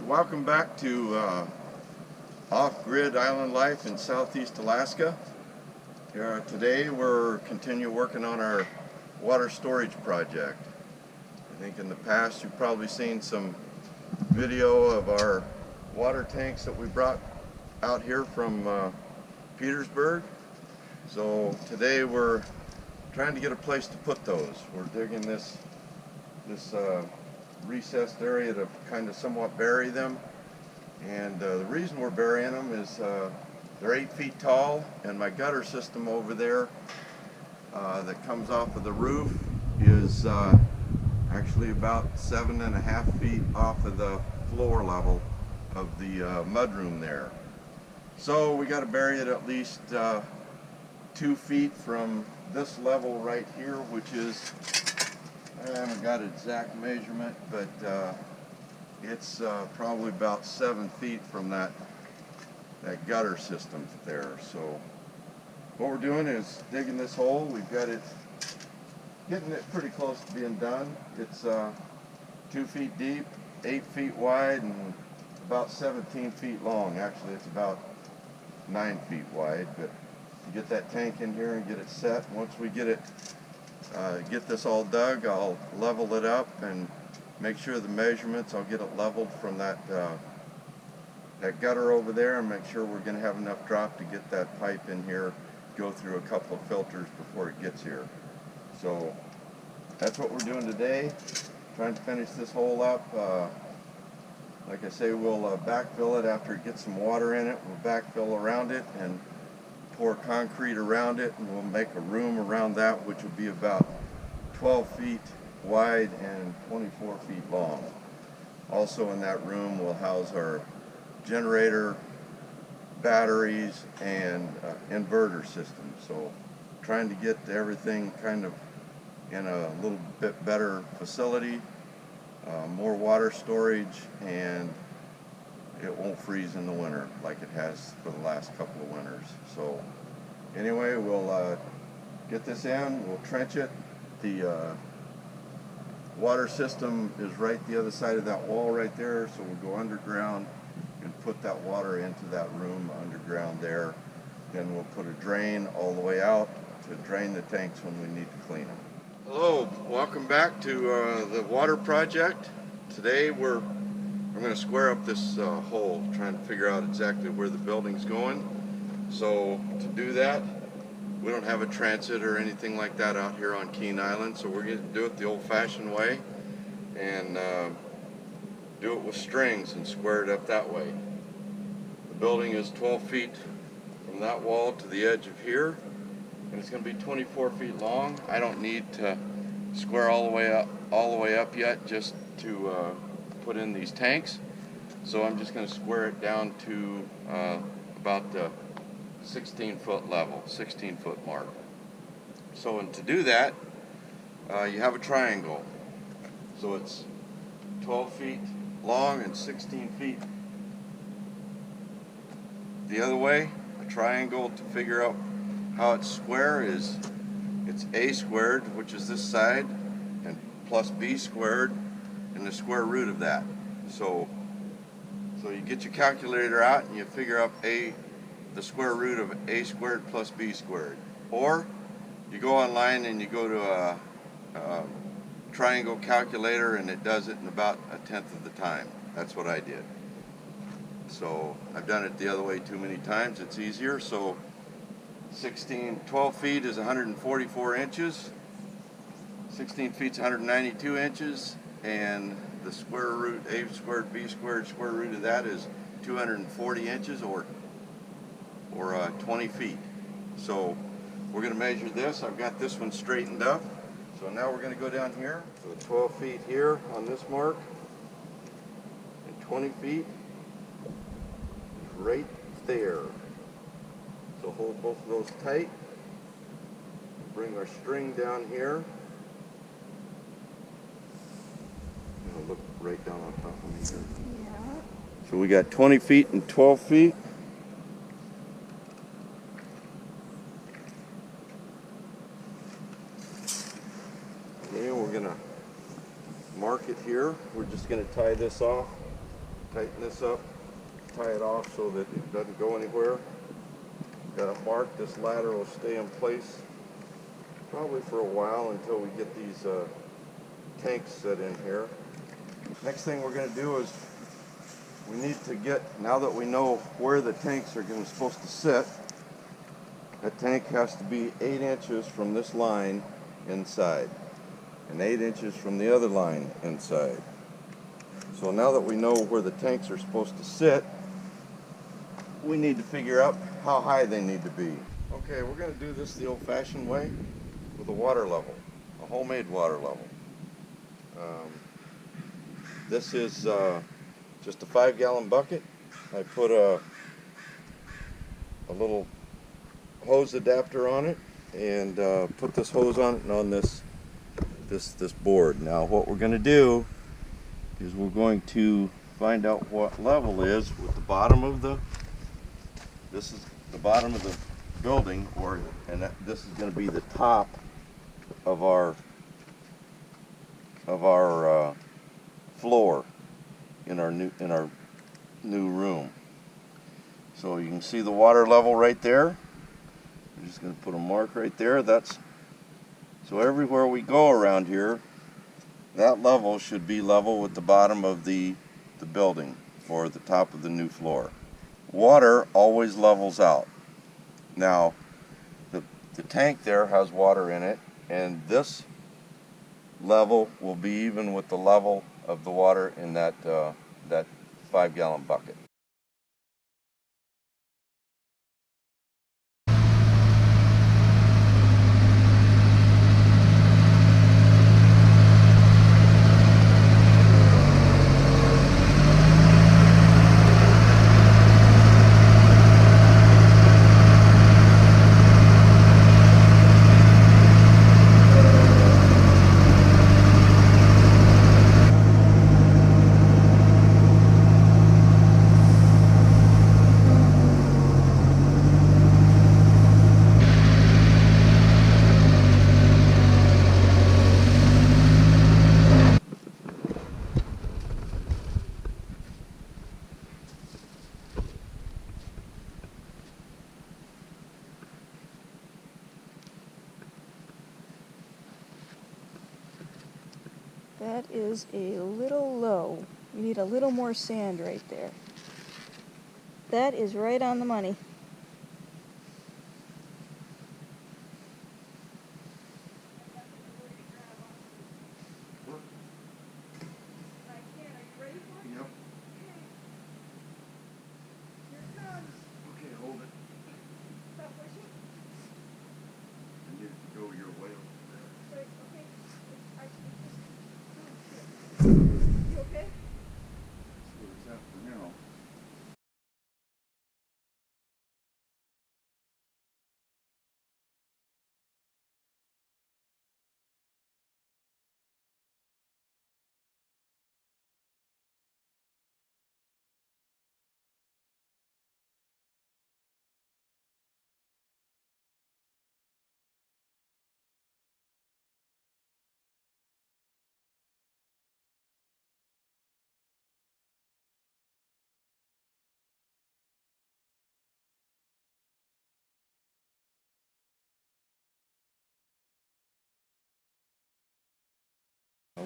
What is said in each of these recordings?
Welcome back to off-grid island life in southeast Alaska. Today we're continue working on our water storage project. I think in the past you've probably seen some video of our water tanks that we brought out here from Petersburg. So today we're trying to get a place to put those. We're digging this recessed area to kind of somewhat bury them, and the reason we're burying them is they're 8 feet tall, and my gutter system over there that comes off of the roof is actually about 7.5 feet off of the floor level of the mudroom there. So we got to bury it at least 2 feet from this level right here, which is, I haven't got an exact measurement, but it's probably about 7 feet from that gutter system there. So what we're doing is digging this hole. We've got it, getting it pretty close to being done. It's 2 feet deep, 8 feet wide, and about 17 feet long. Actually, it's about 9 feet wide, but you get that tank in here and get it set. Once we get this all dug, I'll level it up and make sure the measurements, I'll get it leveled from that gutter over there, and make sure we're going to have enough drop to get that pipe in here, go through a couple of filters before it gets here. So that's what we're doing today, trying to finish this hole up. Like I say, we'll backfill it after it gets some water in it. We'll backfill around it and pour concrete around it, and we'll make a room around that, which will be about 12 feet wide and 24 feet long. Also in that room we'll house our generator, batteries, and inverter system. So trying to get everything kind of in a little bit better facility, more water storage, and it won't freeze in the winter like it has for the last couple of winters. So anyway, we'll get this in, we'll trench it. The water system is right the other side of that wall right there, so we'll go underground and put that water into that room underground there. Then we'll put a drain all the way out to drain the tanks when we need to clean them. Hello, welcome back to the water project. Today we're going to square up this hole, trying to figure out exactly where the building's going. So to do that, we don't have a transit or anything like that out here on Keene Island, so we're going to do it the old-fashioned way and do it with strings and square it up that way. The building is 12 feet from that wall to the edge of here, and it's going to be 24 feet long. I don't need to square all the way up yet, just to put in these tanks. So I'm just going to square it down to about the 16-foot level, 16-foot mark. So, and to do that, you have a triangle. So it's 12 feet long and 16 feet the other way. A triangle, to figure out how it's square, is it's a squared, which is this side, and plus b squared, and the square root of that. So you get your calculator out and you figure out the square root of a squared plus b squared. Or you go online and you go to a triangle calculator, and it does it in about 1/10 of the time. That's what I did. So I've done it the other way too many times. It's easier. So 12 feet is 144 inches. 16 feet is 192 inches. And the square root, a squared b squared, square root of that is 240 inches, or 20 feet. So we're going to measure this. I've got this one straightened up. So now we're going to go down here. So 12 feet here on this mark, and 20 feet is right there. So hold both of those tight. Bring our string down here. Look right down on top of me here. Yeah. So we got 20 feet and 12 feet. Okay, we're going to mark it here. We're just going to tie this off tighten this up, tie it off so that it doesn't go anywhere. Got it marked. This ladder will stay in place probably for a while until we get these tanks set in here. Next thing we're going to do is we need to get, now that we know where the tanks are supposed to sit, that tank has to be 8 inches from this line inside and 8 inches from the other line inside. So now that we know where the tanks are supposed to sit, we need to figure out how high they need to be. Okay, we're going to do this the old-fashioned way with a water level, a homemade water level. This is just a 5-gallon bucket. I put a little hose adapter on it and put this hose on it and on this board. Now what we're going to do is we're going to find out what level is with the bottom of this is the bottom of the building, this is going to be the top of our floor in our new room. So you can see the water level right there. I'm just going to put a mark right there. So everywhere we go around here, that level should be level with the bottom of the building or the top of the new floor. Water always levels out. Now the tank there has water in it, and this level will be even with the level of the water in that 5-gallon bucket. That is a little low. You need a little more sand right there. That is right on the money. Yep. Okay, hold it. I need it to go your way over there. You okay? That's what it's at for now.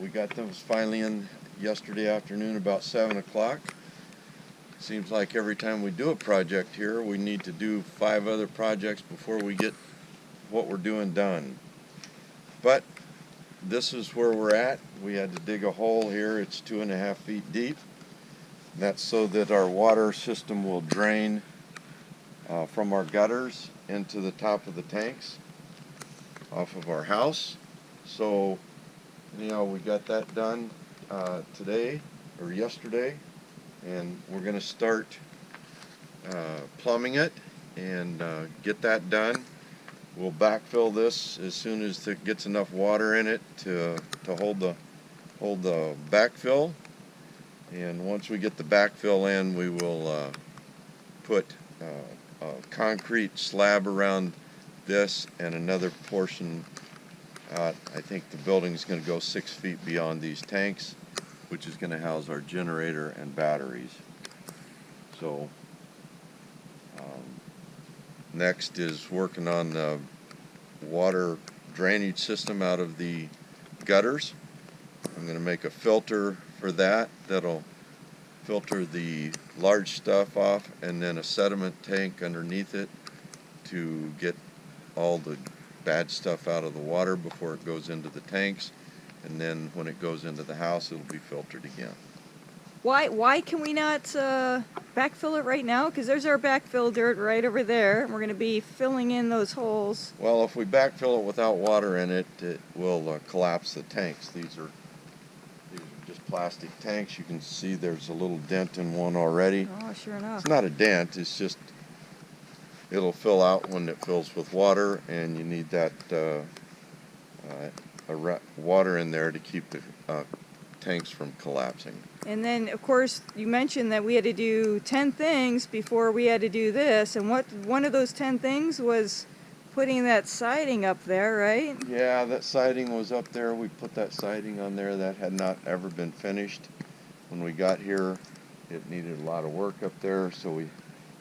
We got those finally in yesterday afternoon about 7 o'clock. Seems like every time we do a project here, we need to do 5 other projects before we get what we're doing done. But this is where we're at. We had to dig a hole here. It's 2.5 feet deep. That's so that our water system will drain from our gutters into the top of the tanks off of our house. So anyhow, we got that done today or yesterday, and we're going to start plumbing it and get that done. We'll backfill this as soon as it gets enough water in it to hold the backfill. And once we get the backfill in, we will put a concrete slab around this and another portion. I think the building is going to go 6 feet beyond these tanks, which is going to house our generator and batteries. So next is working on the water drainage system out of the gutters. I'm going to make a filter for that that'll filter the large stuff off, and then a sediment tank underneath it to get all the bad stuff out of the water before it goes into the tanks, and then when it goes into the house it'll be filtered again. Why can we not backfill it right now? Because there's our backfill dirt right over there, and we're going to be filling in those holes. Well, if we backfill it without water in it, it will collapse the tanks. These are just plastic tanks. You can see there's a little dent in one already. Oh, sure enough. It's not a dent, it's just it'll fill out when it fills with water, and you need that water in there to keep the tanks from collapsing. And then, of course, you mentioned that we had to do 10 things before we had to do this, and one of those 10 things was putting that siding up there, right? Yeah, that siding was up there. We put that siding on there. That had not ever been finished. When we got here, it needed a lot of work up there, so we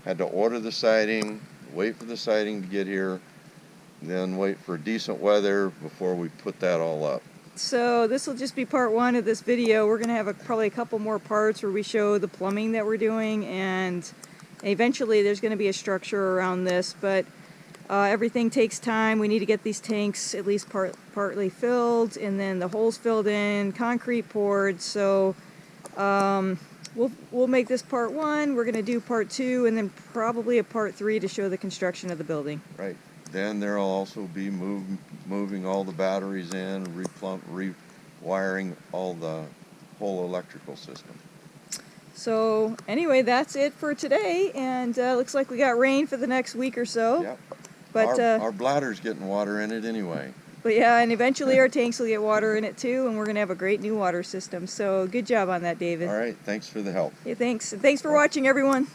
had to order the siding, wait for the siding to get here, then wait for decent weather before we put that all up. So this will just be part one of this video. We're going to have probably a couple more parts where we show the plumbing that we're doing, and eventually there's going to be a structure around this, but everything takes time. We need to get these tanks at least partly filled, and then the holes filled in, concrete poured. So we'll make this part one. We're going to do part two, and then probably a part three to show the construction of the building. Right. Then there'll also be moving all the batteries in, rewiring all the whole electrical system. So anyway, that's it for today, and looks like we got rain for the next week or so. Yep. But our bladder's getting water in it anyway. But yeah, and eventually our tanks will get water in it too, and we're going to have a great new water system. So good job on that, David. All right, thanks for the help. Yeah, thanks. Thanks for watching, everyone.